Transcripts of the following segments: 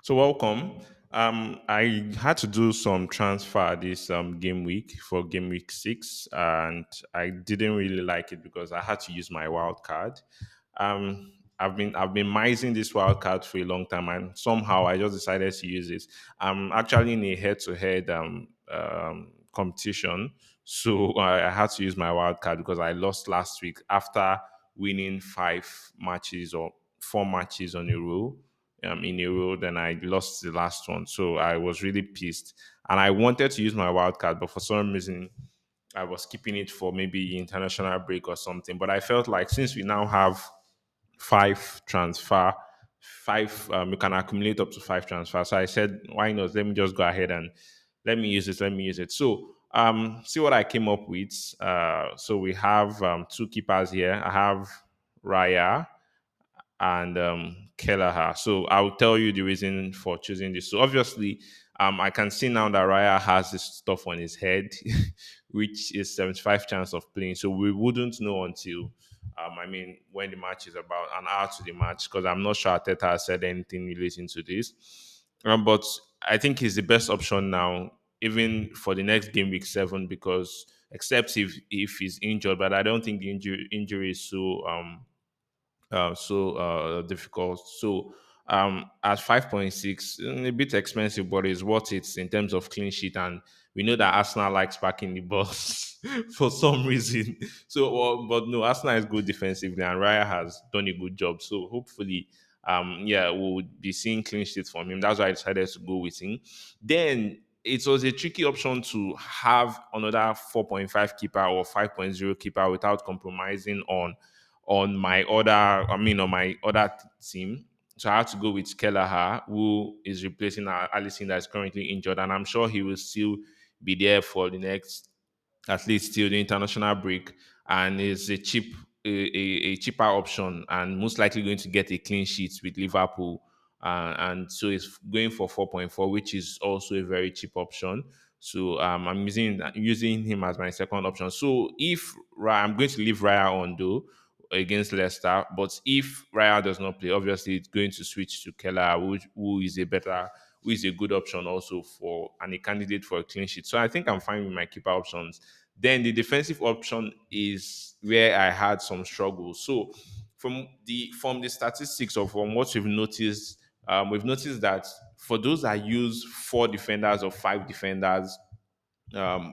So welcome. I had to do some transfer this game week for Game week 6, and I didn't really like it because I had to use my wild card. I've been mising this wild card for a long time, and somehow I just decided to use it. I'm actually in a head-to-head competition, so I had to use my wild card because I lost last week after winning 5 matches or 4 matches on a row in a row. Then I lost the last one. So I was really pissed. And I wanted to use my wild card, but for some reason, I was keeping it for maybe international break or something. But I felt like since we now have five transfer, you can accumulate up to 5 transfers. So I said, why not? Let me just go ahead and let me use it. Let me use it. So see what I came up with. So we have two keepers here. I have Raya and Kelleher. So I'll tell you the reason for choosing this. So obviously, I can see now that Raya has this stuff on his head, which is 75 chance of playing. So we wouldn't know until, when the match is about an hour to the match, because I'm not sure Teta has said anything relating to this. But I think he's the best option now, even for the next Game week 7, because except if he's injured, but I don't think the injury is so difficult. So at 5.6, a bit expensive, but it's worth it in terms of clean sheet. And we know that Arsenal likes backing the boss for some reason. So, but no, Arsenal is good defensively, and Raya has done a good job. So hopefully, yeah, we'll be seeing clean sheets from him. That's why I decided to go with him. Then it was a tricky option to have another 4.5 keeper or 5.0 keeper without compromising on my other team. So I had to go with Kelleher, who is replacing Allison that is currently injured, and I'm sure he will still be there for the next, at least till the international break, and is a cheaper option, and most likely going to get a clean sheet with Liverpool, and so it's going for 4.4, which is also a very cheap option. So I'm using him as my second option. So if I'm going to leave Raya on though against Leicester, but if Raya does not play, obviously it's going to switch to Keller, who is a good option also for and a candidate for a clean sheet. So I think I'm fine with my keeper options. Then the defensive option is where I had some struggles. So from the statistics or from what we've noticed that for those that use 4 defenders or 5 defenders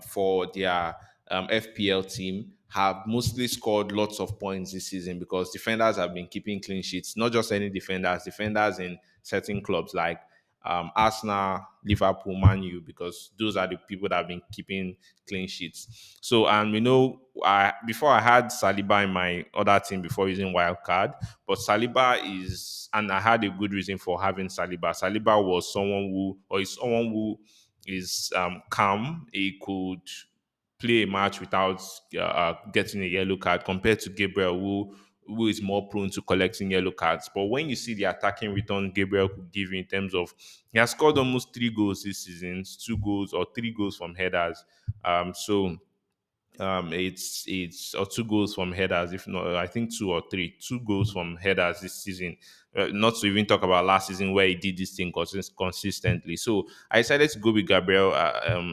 for their FPL team have mostly scored lots of points this season because defenders have been keeping clean sheets. Not just any defenders in certain clubs like Arsenal, Liverpool, Man U, because those are the people that have been keeping clean sheets. So, and we know before I had Saliba in my other team before using Wildcard, but Saliba and I had a good reason for having Saliba. Saliba was someone who is calm. He could play a match without getting a yellow card compared to Gabriel, who is more prone to collecting yellow cards. But when you see the attacking return Gabriel could give you in terms of he has scored almost 3 goals this season, 2 goals or 3 goals from headers. So it's or 2 goals from headers, if not, I think 2 goals from headers this season. Not to even talk about last season where he did this thing consistently. So I decided to go with Gabriel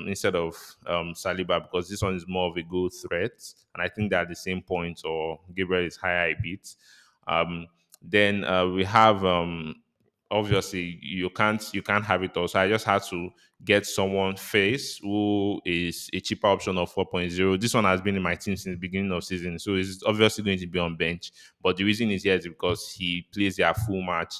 instead of Saliba because this one is more of a goal threat, and I think they're at the same point, or Gabriel is higher a bit. Then we have obviously you can't have it all. So I just had to get someone face who is a cheaper option of 4.0. This one has been in my team since the beginning of season, so it's obviously going to be on bench. But the reason is here is because he plays their full match.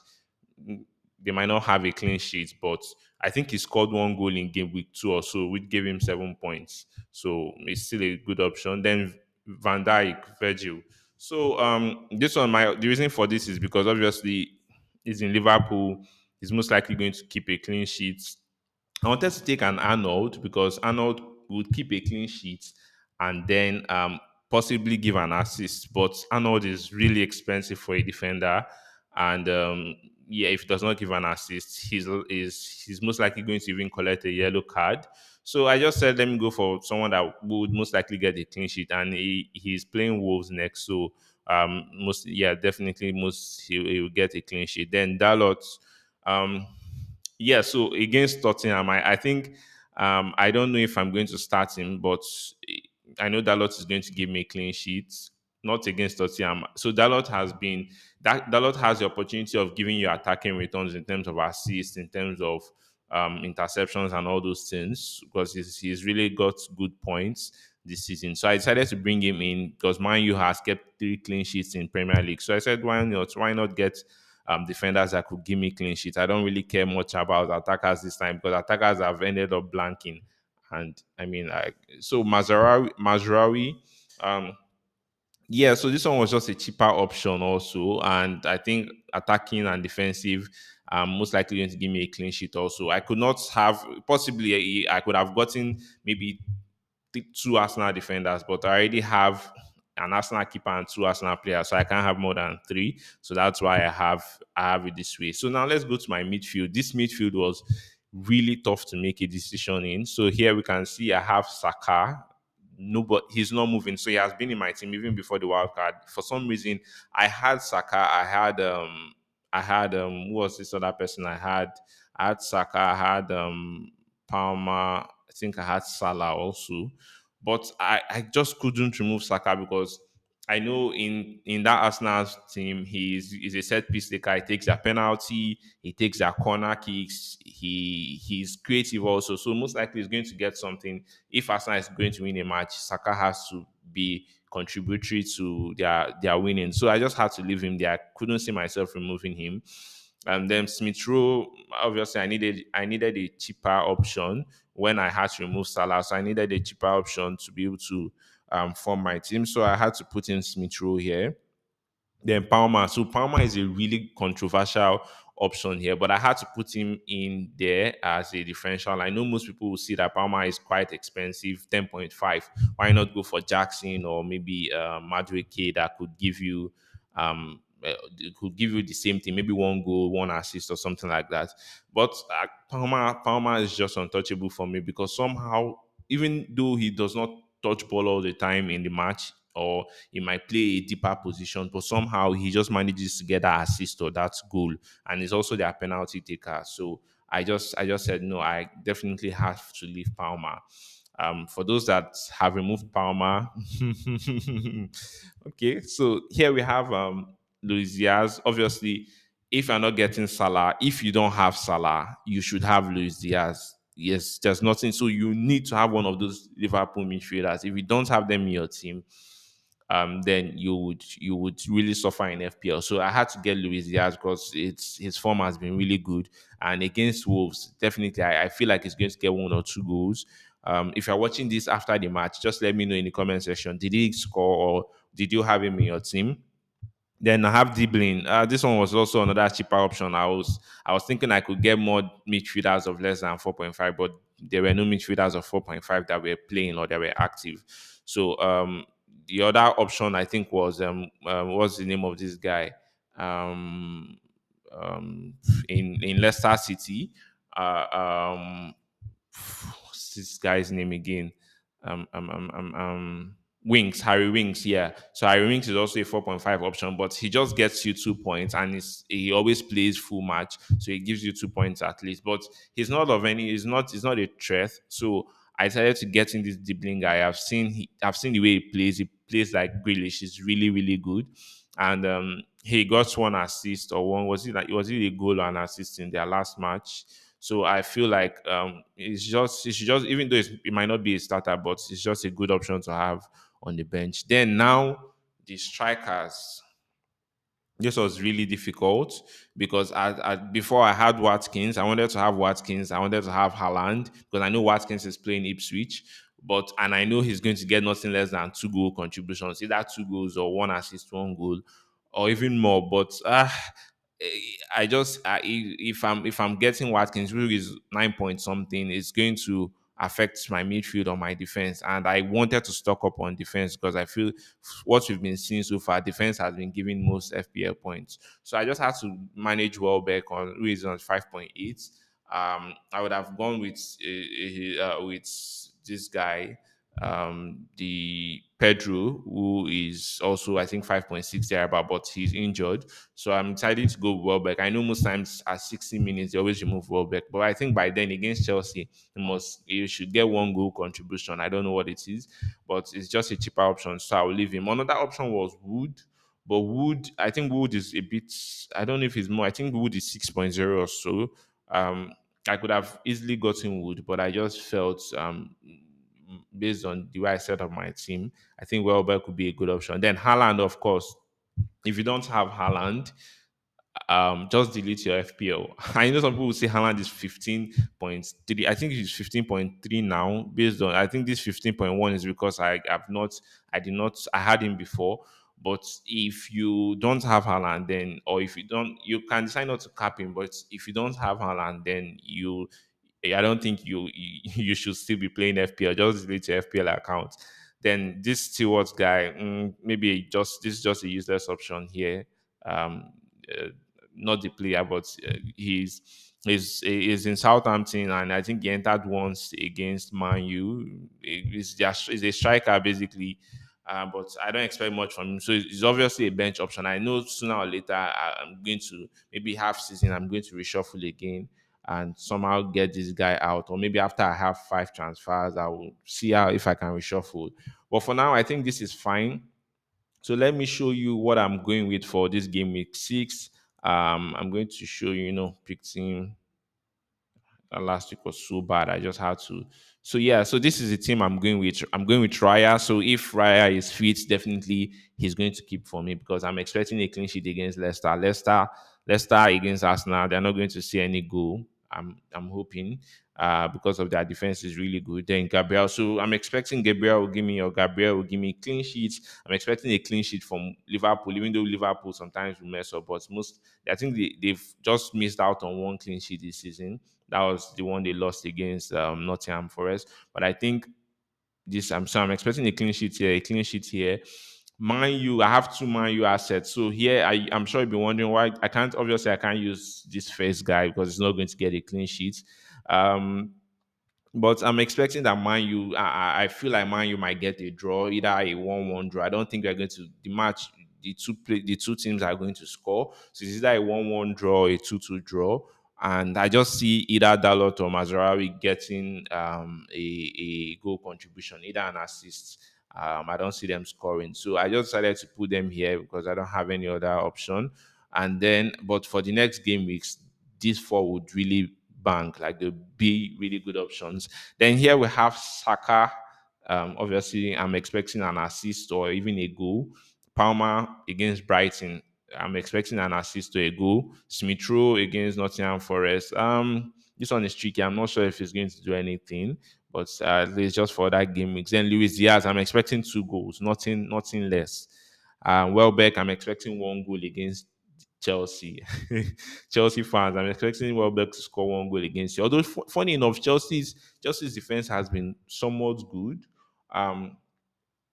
They might not have a clean sheet, but I think he scored 1 goal in game week 2 or so, which gave him 7 points. So it's still a good option. Then Van Dijk, Virgil. So this one, my the reason for this is because obviously he's in Liverpool. He's most likely going to keep a clean sheet. I wanted to take an Arnold because Arnold would keep a clean sheet and then possibly give an assist. But Arnold is really expensive for a defender, and yeah, if he does not give an assist, he's most likely going to even collect a yellow card. So I just said, let me go for someone that would most likely get a clean sheet, and he's playing Wolves next, so definitely he will get a clean sheet. Then Dalot, um, Yeah, so against Tottenham, I think I don't know if I'm going to start him, but I know Dalot is going to give me a clean sheet. Not against Tottenham. So Dalot has the opportunity of giving you attacking returns in terms of assists, in terms of interceptions and all those things, because he's really got good points this season. So I decided to bring him in because Man U has kept 3 clean sheets in Premier League. So I said, why not? Why not get defenders that could give me clean sheets? I don't really care much about attackers this time because attackers have ended up blanking. And I mean, so Mazraoui, um, yeah, so this one was just a cheaper option also, and I think attacking and defensive most likely going to give me a clean sheet also. I could not have possibly I could have gotten maybe 2 Arsenal defenders, but I already have an Arsenal keeper and 2 Arsenal players, so I can't have more than 3. So that's why I have it this way. So now let's go to my midfield. This midfield was really tough to make a decision in. So here we can see I have Saka. No, but he's not moving. So he has been in my team even before the wild card. For some reason, I had Saka. Who was this other person? I had Saka. I had Palmer. I think I had Salah also. But I just couldn't remove Saka because I know in that Arsenal team, he's a set piece taker. He takes a penalty, he takes a corner kicks, he's creative also. So most likely he's going to get something. If Arsenal is going to win a match, Saka has to be contributory to their winning. So I just had to leave him there. I couldn't see myself removing him. And then Smith Rowe, obviously, I needed a cheaper option when I had to remove Salah. So I needed a cheaper option to be able to form my team. So I had to put in Smith Rowe here. Then Palmer. So Palmer is a really controversial option here, but I had to put him in there as a differential. I know most people will see that Palmer is quite expensive, 10.5. Why not go for Jackson or maybe Madrid K that could give you the same thing, maybe 1 goal, 1 assist, or something like that. But Palmer is just untouchable for me because somehow, even though he does not touch ball all the time in the match, or he might play a deeper position, but somehow he just manages to get that assist or that goal, and he's also their penalty taker. So I just said no. I definitely have to leave Palmer. For those that have removed Palmer, okay. So here we have Luis Diaz. Obviously, if you're not getting Salah, if you don't have Salah, you should have Luis Diaz. Yes, there's nothing. So you need to have one of those Liverpool midfielders. If you don't have them in your team, then you would really suffer in FPL. So I had to get Luis Diaz because his form has been really good. And against Wolves, definitely I feel like he's going to get 1 or 2 goals. If you're watching this after the match, just let me know in the comment section. Did he score or did you have him in your team? Then I have Diblin. This one was also another cheaper option. I was thinking I could get more midfielders of less than 4.5, but there were no midfielders of 4.5 that were playing or that were active. So the other option I think was what's the name of this guy? Um, um, in Leicester City. What's this guy's name again? Um, um, um, um, um, Winks, Harry Winks, yeah. So Harry Winks is also a 4.5 option, but he just gets you 2 points and he always plays full match. So he gives you 2 points at least. But he's not a threat. So I decided to get in this dribbling guy. I've seen the way he plays. He plays like Grealish. He's really, really good. And he got 1 assist or one was it a goal or an assist in their last match. So I feel like it should just even though it might not be a starter, but it's just a good option to have on the bench. Then now the strikers. This was really difficult because before I had Watkins, I wanted to have Watkins, I wanted to have Haaland because I know Watkins is playing Ipswich, and I know he's going to get nothing less than 2 goal contributions, either 2 goals or 1 assist, 1 goal, or even more. But I just if I'm getting Watkins, who is 9 point something, it's going to affect my midfield or my defense. And I wanted to stock up on defense because I feel what we've been seeing so far, defense has been giving most FPL points. So I just had to manage Welbeck on who is on 5.8. I would have gone with this guy. the Pedro, who is also I think 5.6 thereabout, but he's injured. So I'm deciding to go with Welbeck. I know most times at 60 minutes they always remove Welbeck, but I think by then against Chelsea, he should get one goal contribution. I don't know what it is, but it's just a cheaper option. So I'll leave him. Another option was Wood. But Wood, I think Wood is a bit. I don't know if it's more. I think Wood is 6.0 or so. Um, I could have easily gotten Wood, but I just felt based on the way I set up my team, I think Welbeck could be a good option. Then Haaland, of course. If you don't have Haaland, just delete your FPL. I know some people will say Haaland is 15.3. I think he's 15.3 now, based on I think this 15.1 is because I had him before. But if you don't have Haaland, then or if you don't, you can decide not to cap him. But if you don't have Haaland, then I don't think you should still be playing FPL. Just delete your FPL account. Then this Stewart guy, maybe just this is just a useless option here. Um, uh, Not the player, but he's in Southampton, and I think he entered once against Man U. He's a striker basically, but I don't expect much from him. So it's obviously a bench option. I know sooner or later I'm going to maybe half season I'm going to reshuffle again and somehow get this guy out, or maybe after I have five transfers, I will see how if I can reshuffle. But for now, I think this is fine. So let me show you what I'm going with for this game week 6. I'm going to show you, pick team. Last week was so bad. I just had to. So yeah, so this is the team I'm going with. I'm going with Raya. So if Raya is fit, definitely he's going to keep for me because I'm expecting a clean sheet against Leicester. Leicester against Arsenal. They're not going to see any goal. I'm hoping because of their defense is really good. Then Gabriel. So I'm expecting Gabriel will give me or Gabriel will give me clean sheets. I'm expecting a clean sheet from Liverpool, even though Liverpool sometimes will mess up, but I think they've just missed out on one clean sheet this season. That was the one they lost against Nottingham Forest. But I think I'm expecting a clean sheet here, a clean sheet here. Man U, I have two Man U assets. So here I'm sure you'll be wondering why I can't use this first guy because it's not going to get a clean sheet. Um but I'm expecting that Man U, I feel like Man U might get a draw, either a 1-1 draw. I don't think they're going to the match. The two teams are going to score. So it's either a 1-1 draw, a 2-2 draw. And I just see either Dalot or Mazarawi getting a goal contribution, either an assist. I don't see them scoring. So I just decided to put them here because I don't have any other option. And then, but for the next game weeks, these four would really bank, like they'll be really good options. Then here we have Saka. Obviously, I'm expecting an assist or even a goal. Palmer against Brighton. I'm expecting an assist to a goal. Smith Rowe against Nottingham Forest. This one is tricky. I'm not sure if he's going to do anything, but at least just for that game week. Then Luis Diaz, I'm expecting two goals, nothing less. Welbeck, I'm expecting one goal against Chelsea. Chelsea fans, I'm expecting Welbeck to score one goal against you. Although, funny enough, Chelsea's defense has been somewhat good. Um,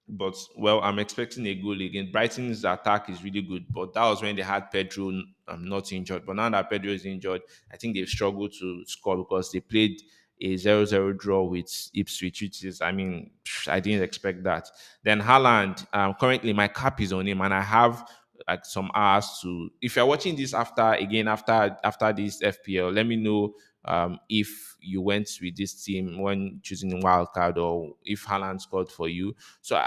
but well, I'm expecting a goal again. Brighton's attack is really good, but that was when they had Pedro not injured. But now that Pedro is injured, I think they've struggled to score because they played a 0-0 draw with Ipswich, which is, I mean, I didn't expect that. Then Haaland, currently my cap is on him, and I have like some hours to. If you're watching this after this FPL, let me know if you went with this team when choosing Wildcard or if Haaland scored for you. So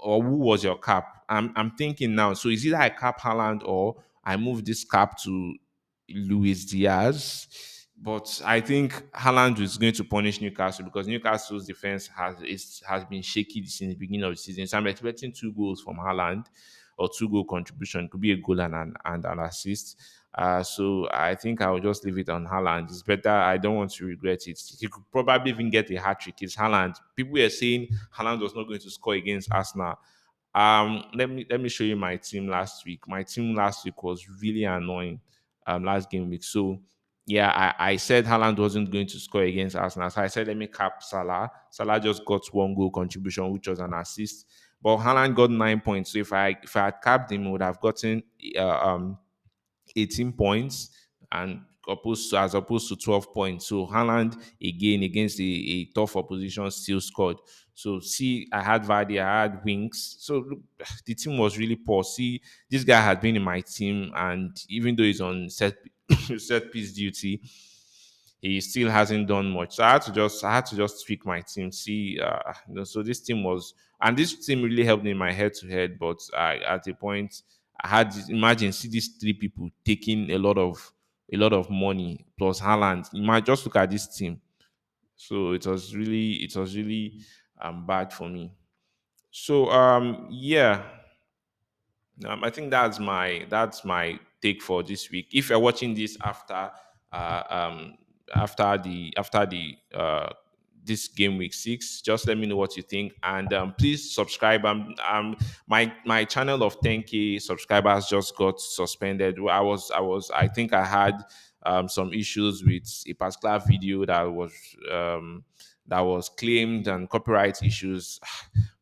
or who was your cap? I'm thinking now. So is either I cap Haaland or I move this cap to Luis Diaz. But I think Haaland is going to punish Newcastle because Newcastle's defense has been shaky since the beginning of the season. So I'm expecting two goals from Haaland or two goal contribution. It could be a goal and an assist. So I think I'll just leave it on Haaland. It's better. I don't want to regret it. He could probably even get a hat trick. It's Haaland. People are saying Haaland was not going to score against Arsenal. Let me show you my team last week. My team last week was really annoying. Last game week. So yeah, I said Haaland wasn't going to score against Arsenal. So I said let me cap Salah. Salah just got one goal contribution, which was an assist. But Haaland got 9 points. So if I had capped him, I would have gotten uh, um 18 points. And as opposed to 12 points. So Haaland again against a tough opposition still scored. So see, I had Vardy, I had Winks. So look, the team was really poor. See, this guy had been in my team, and even though he's on set piece duty, he still hasn't done much. So I had to just tweak my team. See, so this team was, and this team really helped me in my head to head. But at a point, I had imagine see these three people taking a lot of money plus Haaland. You might just look at this team. So it was really bad for me. So yeah, I think that's my take for this week. If you're watching this uh, um, after the this game week 6, just let me know what you think, and please subscribe. My channel of 10K subscribers just got suspended. I think I had some issues with a particular video that was claimed, and copyright issues.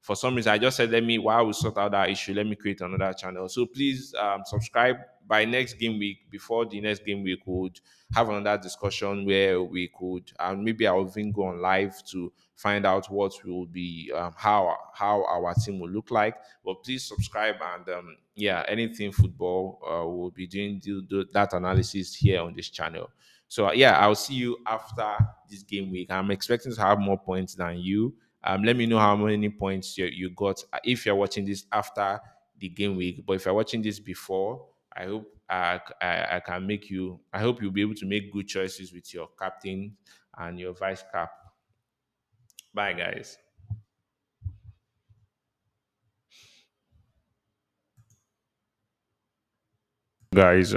For some reason, I just said, while we sort out that issue, let me create another channel. So please subscribe. By next game week, before the next game week, we could have another discussion where we could, and maybe I'll even go on live to find out what will be, how our team will look like. But please subscribe, and yeah, anything football, we'll be doing that analysis here on this channel. So yeah, I'll see you after this game week. I'm expecting to have more points than you. Let me know how many points you got if you're watching this after the game week. But if you're watching this before, I hope I can make you. I hope you'll be able to make good choices with your captain and your vice cap. Bye, guys. Guys,